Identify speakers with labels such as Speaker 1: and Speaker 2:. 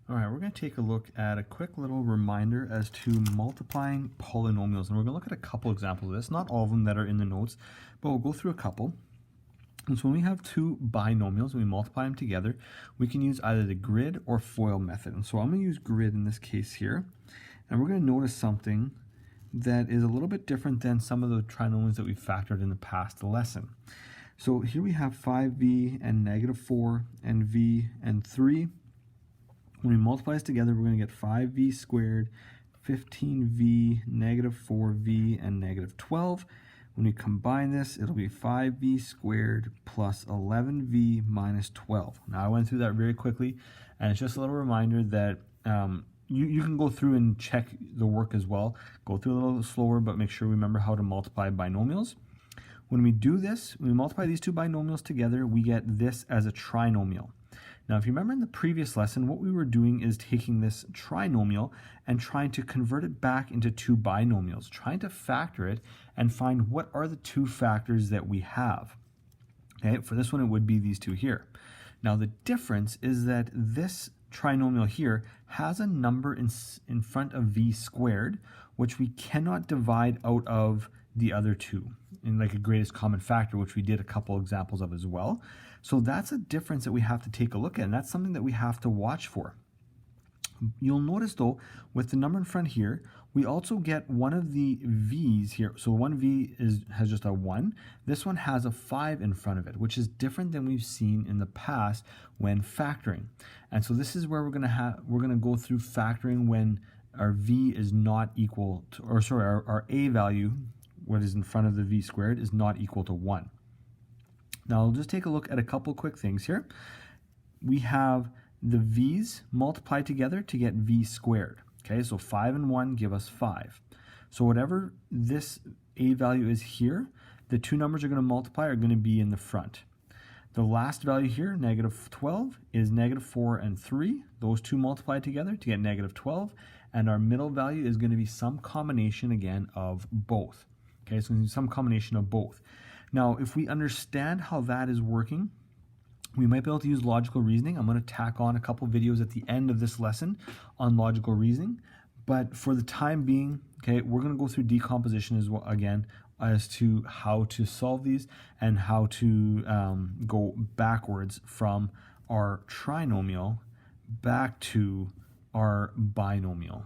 Speaker 1: All right, we're going to take a look at a quick little reminder as to multiplying polynomials. And we're going to look at a couple examples of this, not all of them that are in the notes, but we'll go through a couple. And so when we have two binomials and we multiply them together, we can use either the grid or FOIL method. And so I'm going to use grid in this case here. And we're going to notice something that is a little bit different than some of the trinomials that we factored in the past lesson. So here we have 5v and -4 and v and 3. When we multiply this together, we're going to get 5v squared, 15v, -4v, and -12. When we combine this, it'll be 5v squared plus 11v minus 12. Now, I went through that very quickly, and it's just a little reminder that you can go through and check the work as well. Go through a little slower, but make sure we remember how to multiply binomials. When we do this, when we multiply these two binomials together, we get this as a trinomial. Now, if you remember in the previous lesson, what we were doing is taking this trinomial and trying to convert it back into two binomials, trying to factor it and find what are the two factors that we have. Okay, for this one, it would be these two here. Now, the difference is that this trinomial here has a number in front of v squared, which we cannot divide out of the other two in like a greatest common factor, which we did a couple examples of as well. So that's a difference that we have to take a look at, and that's something that we have to watch for. You'll notice though, with the number in front here, we also get one of the v's here. So one v has just a 1. This one has a 5 in front of it, which is different than we've seen in the past when factoring. And so this is where we're going to go through factoring when our v is not equal to, or sorry, our a value, what is in front of the v squared, is not equal to 1. Now, I'll just take a look at a couple quick things here. We have the v's multiplied together to get v squared. Okay, so 5 and 1 give us 5. So whatever this a value is here, the two numbers are going to multiply are going to be in the front. The last value here, -12, is -4 and 3. Those two multiply together to get -12. And our middle value is going to be some combination, again, of both. Okay, so some combination of both. Now, if we understand how that is working, we might be able to use logical reasoning. I'm going to tack on a couple videos at the end of this lesson on logical reasoning. But for the time being, okay, we're going to go through decomposition as well, again, as to how to solve these and how to go backwards from our trinomial back to our binomial.